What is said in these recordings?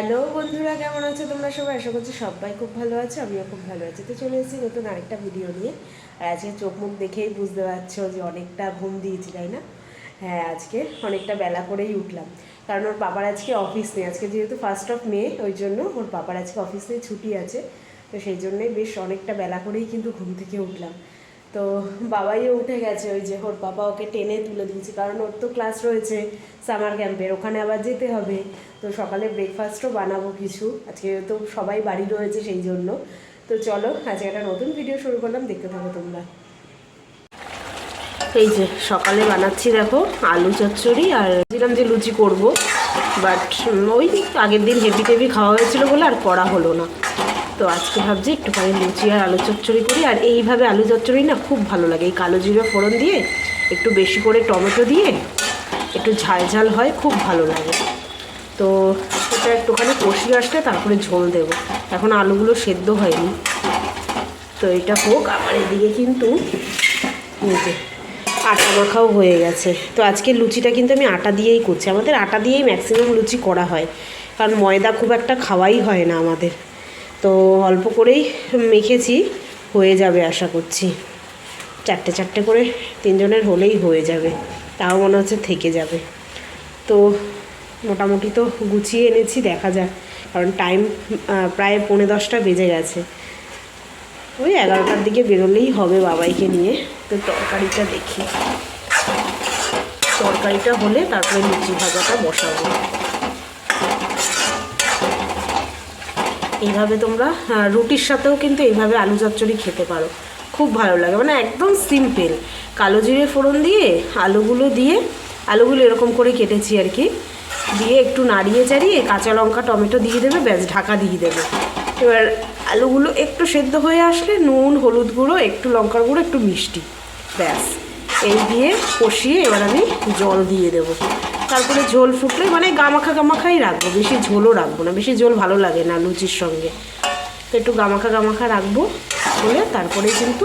Hello বন্ধুরা, কেমন আছো তোমরা সবাই? আশা করছি সবাই খুব ভালো আছে, আমিও খুব ভালো আছি। তো চলে এসেছি নতুন আরেকটা ভিডিও নিয়ে। আর আজকে চোখ মুখ দেখেই বুঝতে পারছো যে অনেকটা ঘুম দিয়েছি, তাই না? হ্যাঁ, আজকে অনেকটা বেলা করেই উঠলাম, কারণ ওর বাবার আজকে অফিস নেই। আজকে যেহেতু 1 মে, ওই জন্য ওর বাবার আজকে অফিস নেই, ছুটি আছে। তো সেই জন্যই বেশ অনেকটা বেলা করেই কিন্তু ঘুম থেকে উঠলাম। তো বাবাইও উঠে গেছে, ওই যে ওর বাবা ওকে টেনে তুলে দিয়েছি, কারণ ওর তো ক্লাস রয়েছে সামার ক্যাম্পের, ওখানে আবার যেতে হবে। তো সকালে ব্রেকফাস্টও বানাবো কিছু, আজকে তো সবাই বাড়ি রয়েছে সেই জন্য। তো চলো আজকে একটা নতুন ভিডিও শুরু করলাম, দেখতে থাকো তোমরা। এই যে সকালে বানাচ্ছি দেখো আলু চচ্চড়ি, আর ভাবছিলাম যে লুচি করব, বাট ওই আগের দিন হেভি টেভি খাওয়া হয়েছিল বলে আর করা হলো না। তো আজকে ভাবছি একটুখানি লুচি আর আলু চচ্চড়ি করি। আর এইভাবে আলু চচ্চড়ি না খুব ভালো লাগে, এই কালো জিরে ফোড়ন দিয়ে একটু বেশি করে টমেটো দিয়ে একটু ঝাল ঝাল হয়, খুব ভালো লাগে। তো এটা একটুখানি কষিয়ে আসলে তারপরে ঝোল দেবো, এখন আলুগুলো সেদ্ধ হয়নি। তো এটা হোক, আমার এদিকে কিন্তু নিচে আটা মাখাও হয়ে গেছে। তো আজকে লুচিটা কিন্তু আমি আটা দিয়েই করছি, আমাদের আটা দিয়েই ম্যাক্সিমাম লুচি করা হয়, কারণ ময়দা খুব একটা খাওয়াই হয় না আমাদের। তো অল্প করেই মেখেছি, হয়ে যাবে আশা করছি। চারটে চারটে করে তিনজনের হলেই হয়ে যাবে, তাও মনে হচ্ছে থেকে যাবে। তো মোটামুটি তো গুছিয়ে এনেছি, দেখা যাক, কারণ টাইম প্রায় 10:45 বেজে গেছে। ওই 11টার দিকে বেরোলেই হবে বাবাইকে নিয়ে। তো তরকারিটা দেখি, তরকারিটা হলে তারপরে লুচি ভাজাটা বসাবো। এইভাবে তোমরা রুটির সাথেও কিন্তু এইভাবে আলু চচ্চড়ি খেতে পারো, খুব ভালো লাগে। মানে একদম সিম্পল, কালো জিরে ফোড়ন দিয়ে আলুগুলো এরকম করে কেটেছি আর কি, দিয়ে একটু নাড়িয়ে চাড়িয়ে কাঁচা লঙ্কা টমেটো দিয়ে দেবে, ব্যাস ঢাকা দিয়ে দেবে। এবার আলুগুলো একটু সেদ্ধ হয়ে আসলে নুন হলুদ গুঁড়ো একটু লঙ্কার গুঁড়ো একটু মিষ্টি, ব্যাস এই দিয়ে কষিয়ে এবার আমি জল দিয়ে দেবো। তারপরে ঝোল ফুটলে মানে গামাখাই রাখবো, বেশি ঝোলও রাখবো না, বেশি ঝোল ভালো লাগে না লুচির সঙ্গে। তো একটু গামাখা রাখবো হলে তারপরে কিন্তু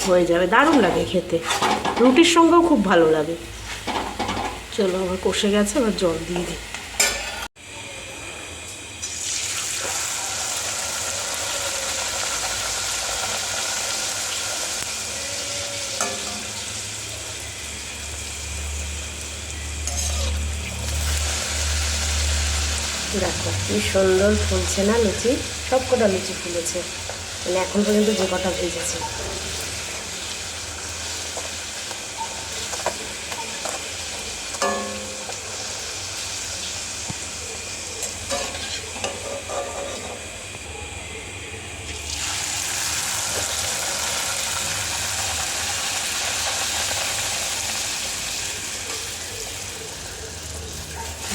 হয়ে যাবে, দারুণ লাগে খেতে, রুটির সঙ্গেও খুব ভালো লাগে। চলো আমার কষে গেছে, এবার জল দিয়ে দিই। দেখো কি সুন্দর ফুলছে না লুচি, সব কটা লুচি ফুলেছে, মানে এখন পর্যন্ত যে কটা ভেজেছে।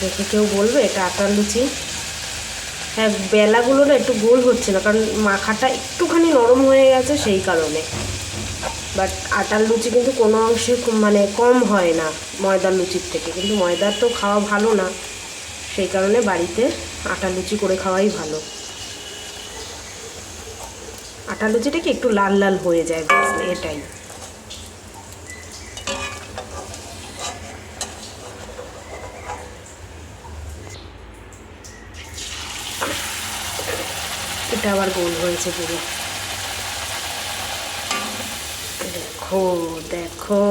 দেখে কেউ বলবে এটা আটার লুচি। হ্যাঁ, বেলাগুলো না একটু গোল হচ্ছে না, কারণ মাখাটা একটুখানি নরম হয়ে গেছে সেই কারণে। বাট আটার লুচি কিন্তু কোনো অংশে মানে কম হয় না ময়দার লুচির থেকে, কিন্তু ময়দার তো খাওয়া ভালো না, সেই কারণে বাড়িতে আটার লুচি করে খাওয়াই ভালো। আটার লুচিটা কি একটু লাল লাল হয়ে যায়, ব্যাস এটাই। এটা আবার গোল হয়েছে পুরো, দেখো দেখো।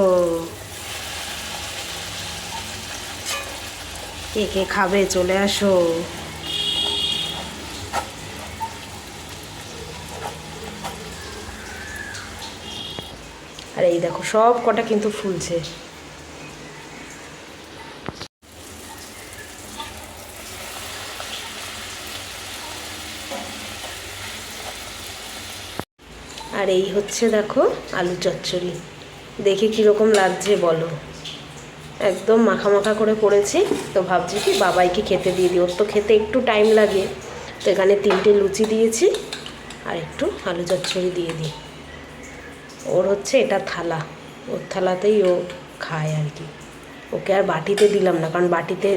কে কে খাবে চলে আসো। আর এই দেখো সব কটা কিন্তু ফুলছে। আর এই হচ্ছে দেখো আলু চচ্চড়ি, দেখে কীরকম লাগছে বলো, একদম মাখা মাখা করে করেছি। তো ভাবছি কি বাবাইকে খেতে দিয়ে দিই, ওর তো খেতে একটু টাইম লাগে। তো এখানে 3টে লুচি দিয়েছি আর একটু আলু চচ্চড়ি দিয়ে দিই। ওর হচ্ছে এটা থালা, ওর থালাতেই ও খায় আর কি। ওকে আর বাটিতে দিলাম না, কারণ বাটিতে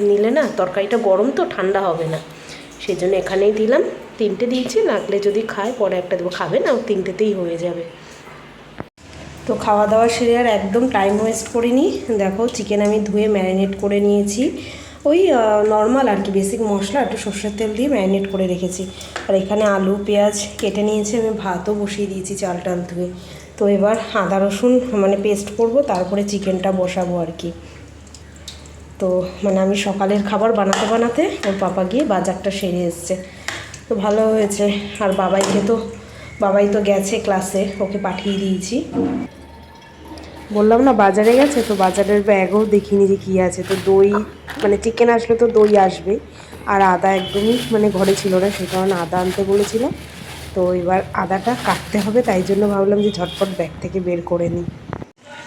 নিলে না তরকারিটা গরম তো ঠান্ডা হবে না, সেই জন্য এখানেই দিলাম। 3টে দিয়েছি, লাগলে যদি খায় পরে একটা দেবো, খাবে না, 3টেতেই হয়ে যাবে। তো খাওয়া দাওয়া সেরে আর একদম টাইম ওয়েস্ট করিনি। দেখো চিকেন আমি ধুয়ে ম্যারিনেট করে নিয়েছি, ওই নর্মাল আর কি, বেসিক মশলা একটু সর্ষের তেল দিয়ে ম্যারিনেট করে রেখেছি। আর এখানে আলু পেঁয়াজ কেটে নিয়েছি, আমি ভাতও বসিয়ে দিয়েছি চাল টাল ধুয়ে। তো এবার আদা রসুন মানে পেস্ট করব, তারপরে চিকেনটা বসাবো আর কি। তো মানে আমি সকালের খাবার বানাতে বানাতে ওর পাপা গিয়ে বাজারটা সেরে এসছে, তো ভালো হয়েছে। আর বাবাই তো গেছে ক্লাসে, ওকে পাঠিয়ে দিয়েছি। বললাম না বাজারে গেছে, তো বাজারের ব্যাগও দেখিনি যে কী আছে। তো দই মানে চিকেন আসলে তো দই আসবে, আর আদা একদমই মানে ঘরে ছিল না, সেই কারণে আদা আনতে বলেছিলাম। তো এবার আদাটা কাটতে হবে, তাই জন্য ভাবলাম যে ঝটপট ব্যাগ থেকে বের করে নিই।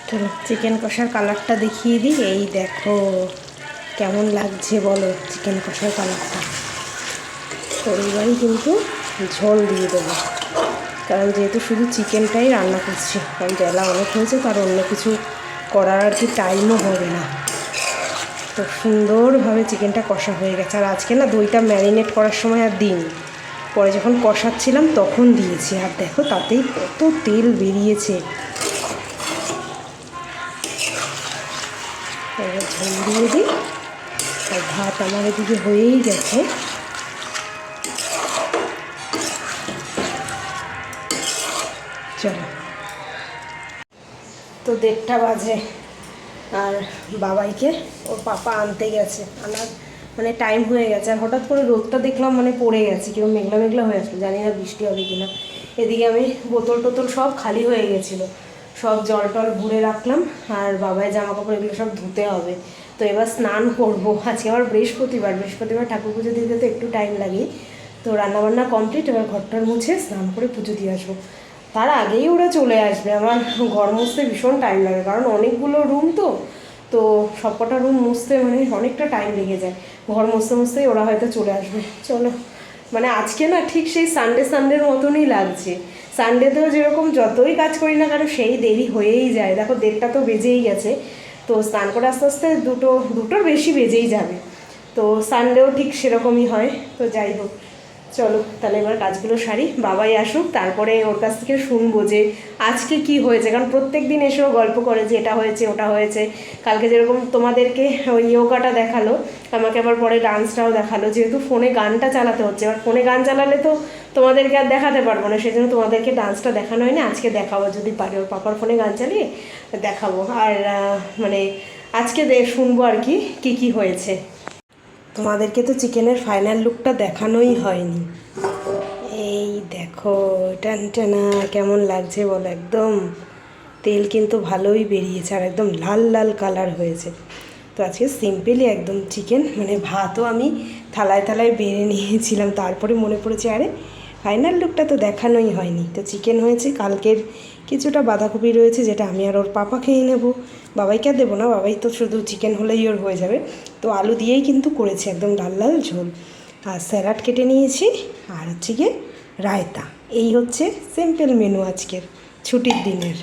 চলো চিকেন কষার কালারটা দেখিয়ে দিই। এই দেখো কেমন লাগছে বলো চিকেন কষার কালারটা। তো এবারই কিন্তু ঝোল দিয়ে দেবো, কারণ যেহেতু শুধু চিকেনটাই রান্না করছি, কারণ বেলা অনেক হয়েছে, তার অন্য কিছু করার আর কি টাইমও হবে না। তো সুন্দরভাবে চিকেনটা কষা হয়ে গেছে। আর আজকে না দইটা ম্যারিনেট করার সময় আর দিইনি, পরে যখন কষাচ্ছিলাম তখন দিয়েছি। আর দেখো তাতেই কত তেল বেরিয়েছে। এবার ঝোল দিয়ে দিই। আর ভাত আমার এদিকে হয়েই গেছে। চলো, তো 1:30 বাজে, আর বাবাইকে ওর পাপা আনতে গেছে। আনার মানে টাইম হয়ে গেছে। আর হঠাৎ করে রোদটা দেখলাম মানে পড়ে গেছে, কেউ মেঘলা মেঘলা হয়ে আসলো, জানি না বৃষ্টি হবে কিনা। এদিকে আমি বোতল টোতল সব খালি হয়ে গেছিলো, সব জল টল ভরে রাখলাম। আর বাবাই জামা কাপড় এগুলো সব ধুতে হবে। তো এবার স্নান করবো। আজকে আবার বৃহস্পতিবার ঠাকুর পুজো দিতে তো একটু টাইম লাগে। তো রান্নাবান্না কমপ্লিট, এবার ঘরটার মুছে স্নান করে পুজো দিয়ে আসবো। তার আগেই ওরা চলে আসবে। আমার ঘর মুছতে ভীষণ টাইম লাগে, কারণ অনেকগুলো রুম, তো সবকটা রুম মুছতে মানে অনেকটা টাইম লেগে যায়। ঘর মুছতে মুছতেই ওরা হয়তো চলে আসবে। চলো, মানে আজকে না ঠিক সেই সানডের মতনই লাগছে। সানডেতেও যেরকম যতই কাজ করি না কেন সেই দেরি হয়েই যায়। দেখো 1:30 তো বেজেই গেছে। তো স্নান করে আস্তে আস্তে দুটোর বেশি বেজেই যাবে। তো সানডেও ঠিক সেরকমই হয়। তো যাই হোক, চলো তাহলে এবার কাজগুলো সারি, বাবাই আসুক, তারপরে ওর কাছ থেকে শুনবো যে আজকে কি হয়েছে। কারণ প্রত্যেক দিন এসেও গল্প করে যে এটা হয়েছে ওটা হয়েছে। কালকে যেরকম তোমাদেরকে ওই ইয়োগাটা দেখালো, আমাকে আবার পরে ডান্সটাও দেখালো। যেহেতু ফোনে গানটা চালাতে হচ্ছে, এবার ফোনে গান চালালে তো তোমাদেরকে আর দেখাতে পারবো না, সেই জন্য তোমাদেরকে ডান্সটা দেখানো হয় না। আজকে দেখাবো যদি পারি, ওর পাপার ফোনে গান চালিয়ে দেখাবো। আর মানে আজকে শুনবো আর কি কি হয়েছে। তোমাদেরকে তো চিকেনের ফাইনাল লুকটা দেখানোই হয়নি। এই দেখো টানটানা কেমন লাগছে বলো, একদম তেল কিন্তু ভালোই বেরিয়েছে, আর একদম লাল লাল কালার হয়েছে। তো আজকে সিম্পলি একদম চিকেন, মানে ভাতও আমি থালায় থালায় বেড়ে নিয়েছিলাম, তারপরে মনে পড়েছে আরে ফাইনাল লুকটা তো দেখানোই হয়নি। তো চিকেন হয়েছে, কালকের কিছুটা বাঁধাকপি রয়েছে যেটা আমি আর ওর পাপা খেয়ে নেবো, বাবাইকে আর দেবো না, বাবাই তো শুধু চিকেন হলেই ওর হয়ে যাবে। তো আলু দিয়েই কিন্তু করেছে একদম লাল লাল ঝোল। আর স্যালাড কেটে নিয়েছি, আর হচ্ছে গিয়ে রায়তা। এই হচ্ছে সিম্পল মেনু আজকের ছুটির দিনের।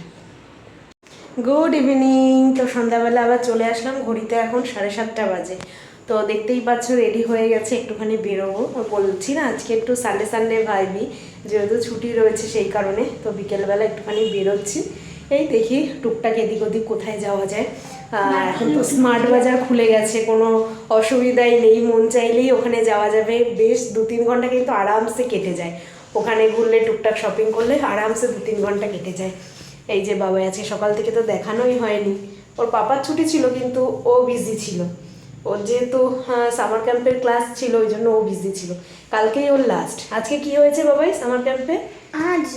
Good evening. তো সন্ধ্যাবেলা আবার চলে আসলাম, ঘড়িতে এখন 7:30 বাজে। তো দেখতেই পাচ্ছ রেডি হয়ে গেছে, একটুখানি বেরোবো। বলছি না আজকে একটু সানডে ভাইবি, যেহেতু ছুটি রয়েছে সেই কারণে। তো বিকেলবেলা একটুখানি বেরোচ্ছি, এই দেখি টুকটাক এদিক ওদিক কোথায় যাওয়া যায়। এখন তো স্মার্ট বাজার খুলে গেছে, কোনো অসুবিধাই নেই, মন চাইলেই ওখানে যাওয়া যাবে। বেশ 2-3 ঘন্টা কিন্তু আরামসে কেটে যায় ওখানে ঘুরলে, টুকটাক শপিং করলে আরামসে 2-3 ঘন্টা কেটে যায়। এই যে বাবা আছে, সকাল থেকে তো দেখানোই হয়নি। ওর পাপার ছুটি ছিল কিন্তু ও বিজি ছিল, ওর যেহেতু সামার ক্যাম্পের ক্লাস ছিল ওই জন্য ও বিজি ছিল। কালকেই ওর লাস্ট। আজকে কি হয়েছে বাবাই সামার ক্যাম্পে? আজ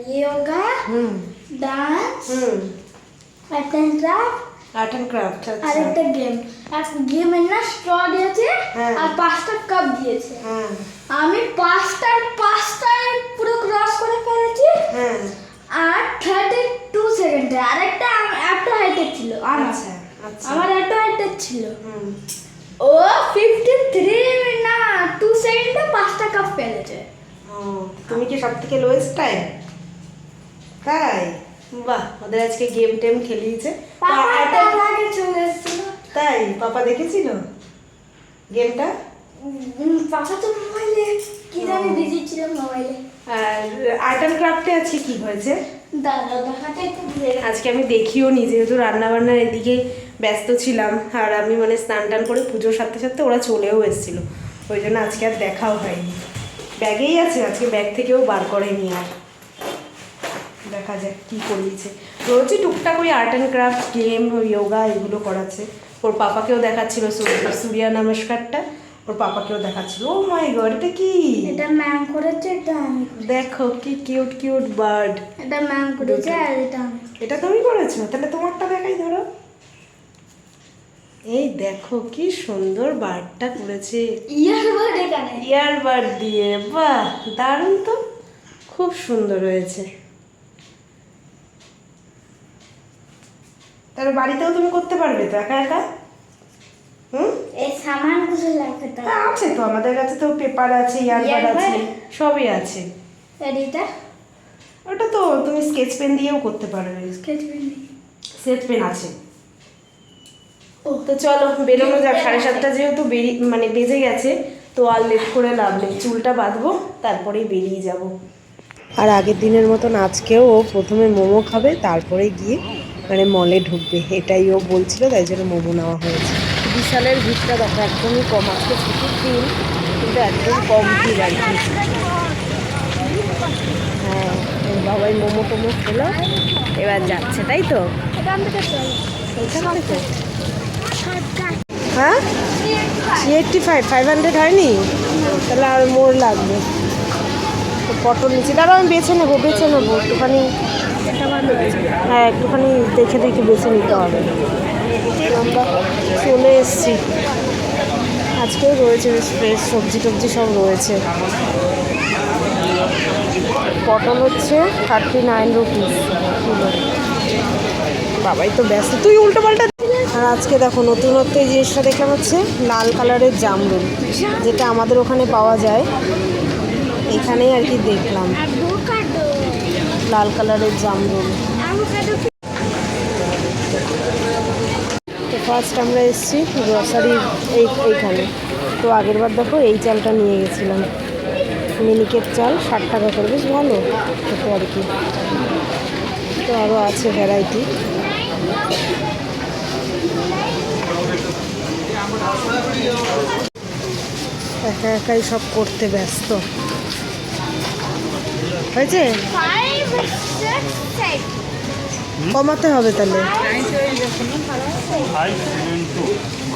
yoga, dance, art and craft. আর একটা গেম। আর গেমের না স্ট্র দিয়েছে আর 5টা কাপ দিয়েছে। আমি 5টায় পুরো ক্রস করে ফেলেছি। আর 32 সেকেন্ডে আরেকটা একটা হাইটের ছিল। আচ্ছা আচ্ছা, আমার একটা হাইটের ছিল। ও 53 না 2 সেকেন্ডে 5টা কাপ ফেলেছে। তুমি কি সব থেকে লোয়েস্ট টাইম? তাই? বাহ, ওদের আজকে গেম টেম খেলিয়েছে। আগে চলে এসেছিল। তাই? পাপা দেখেছিল গেমটা? পাপা তো মোবাইলে কি জানি বিজি ছিল মোবাইলে। আর আর্ট অ্যান্ড ক্রাফটে আজকে কি হয়েছে দাদা দেখাতে একটু ভুলে গেছি। আজকে আমি দেখিও নি, যেহেতু রান্নাবান্নার এদিকে ব্যস্ত ছিলাম, আর আমি মানে স্নান টান করে পুজোর সাথে সাথে ওরা চলেও এসেছিলো, ওই জন্য আজকে আর দেখাও হয়নি। ব্যাগেই আছে, আজকে ব্যাগ থেকেও বার করেনি আর। দেখা যাক কী করিয়েছে। রোজই টুকটাক ওই art and craft, game, yoga এগুলো করাচ্ছে। ওর পাপাকেও দেখাচ্ছিল সূর্য নমস্কারটা, ওর পাপাকেও দেখাচ্ছিল। ও মাই গড, এটা কি? এটা ম্যাম করেছে, এটা আমি। দেখো কি কিউট কিউট বার্ড। এটা ম্যাম করেছে আর এটা আমি। এটা তুমি করেছো? তাহলে তোমারটা দেখাই, ধরো। এই দেখো কি সুন্দর বার্ডটা করেছে, ইয়ারবাড এখানে, ইয়ারবাড দিয়ে। বাহ, দারুণ তো, খুব সুন্দর হয়েছে। তাহলে বাড়িতেও তুমি করতে পারবে তো একা একা? এই সামানগুলো লাগবে তো। আছে তো, আমাদের কাছে তো পেপার আছে, ইয়ারবাড আছে, সবই আছে। এডিটার, ওটা তো তুমি স্কেচ পেন দিয়েও করতে পারবে। স্কেচ পেন, স্কেচ পেন আছে। তো চলো বেরোনো যাক, 7:30 যেহেতু মানে বেজে গেছে, তো আর লেট করে লাভ নেই, চুলটা বাঁধবো তারপরেই বেরিয়ে যাব। আর আগের দিনের মতন আজকেও ও প্রথমে মোমো খাবে, তারপরে গিয়ে মানে মলে ঢুকবে, এটাই ও বলছিল, তাই জন্য মোমো নেওয়া হয়েছে। বিশালের ভিড়টা দেখো একদমই কম, আজকে ছুটির দিন কিন্তু একদম কম ভিড় আর কি। হ্যাঁ, বাবাই মোমো টোমো খেলো, এবার যাচ্ছে, তাই তো? হ্যাঁ 385, 500 হয়নি? তাহলে আর মোর লাগবে। তো পটল নিচ্ছি, দাঁড়াও আমি বেছে নেবো একটুখানি। হ্যাঁ, একটুখানি দেখে দেখে বেছে নিতে হবে। আমরা চলে এসছি, আজকেও রয়েছে বেশ ফ্রেশ সবজি টবজি সব রয়েছে। পটল হচ্ছে 39 রুপিস কিলো। বাবাই তো ব্যস্ত, তুই উল্টো পাল্টা। আর আজকে দেখো নতুনত্ব এই জিনিসটা দেখলাম, হচ্ছে লাল কালারের জামরুল, যেটা আমাদের ওখানে পাওয়া যায়, এখানেই আর কি দেখলাম লাল কালারের জামরুল। তো ফার্স্ট আমরা এসেছি গ্রসারির এইখানে। তো আগেরবার দেখো এই চালটা নিয়ে গেছিলাম, মিনিকেট চাল, 60 টাকা করে, বেশ ভালো খেতে আর কি। তো আরও আছে ভ্যারাইটি। একা একাই সব করতে ব্যস্ত হয়েছে। কমাতে হবে, তাহলে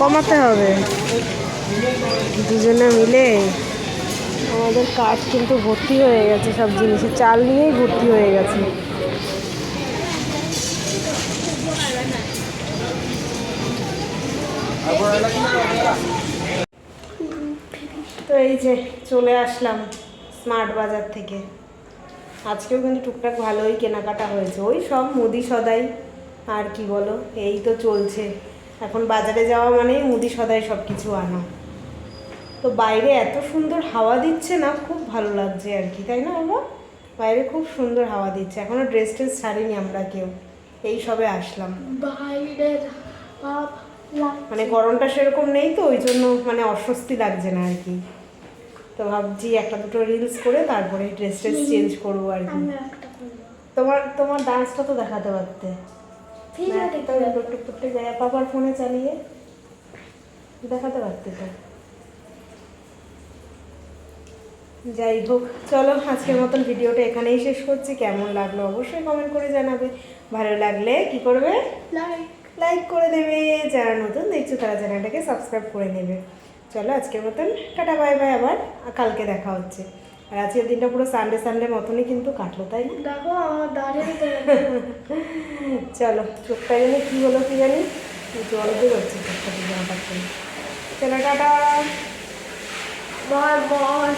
কমাতে হবে দুজনে মিলে। আমাদের কার্ট কিন্তু ভর্তি হয়ে গেছে, সব জিনিসে চাল নিয়েই ভর্তি হয়ে গেছে। তো এই যে চলে আসলাম স্মার্ট বাজার থেকে। আজকেও কিন্তু টুকটাক ভালোই কেনাকাটা হয়েছে, ওই সব মুদি সদাই আর কি বলো, এই তো চলছে। এখন বাজারে যাওয়া মানেই মুদি সদাই সব কিছু আনা। তো বাইরে এত সুন্দর হাওয়া দিচ্ছে না, খুব ভালো লাগছে আর কি, তাই না বাবা? বাইরে খুব সুন্দর হাওয়া দিচ্ছে। এখনও ড্রেস ট্রেস ছাড়িনি আমরা কেউ, এই সবে আসলাম। বাইরের মানে গরমটা সেরকম নেই তো, ওই জন্য মানে অস্বস্তি লাগছে না আর কি। তো ভাবছি একটা দুটো রিলস করে তারপরে ড্রেস ট্রেস চেঞ্জ করবো আর কি। তোমার ডান্সটা তো দেখাতে পারতে, টুকটুক জায়গা পাপার ফোনে চালিয়ে দেখাতে পারতে তো। যাই হোক, চলো আজকের মতন ভিডিওটা এখানেই শেষ করছি। কেমন লাগলো অবশ্যই কমেন্ট করে জানাবে, ভালো লাগলে কি করবে, লাইক করে দেবে, যারা নতুন দেখছো তারা চ্যানেলটাকে সাবস্ক্রাইব করে নেবে। চলো আজকের মতন টাটা, বাই বাই, আবার কালকে দেখা হচ্ছে। আর আজকের দিনটা পুরো সানডে মতনই কিন্তু কাটলো, তাই না? দেখো আমার দাঁড়িয়ে চলো, চোখটা জানি কী হলো কি জানি, জল বেরোচ্ছে চোখটা দিয়ে হঠাৎ করে। চলো টাটা, বাই বাই।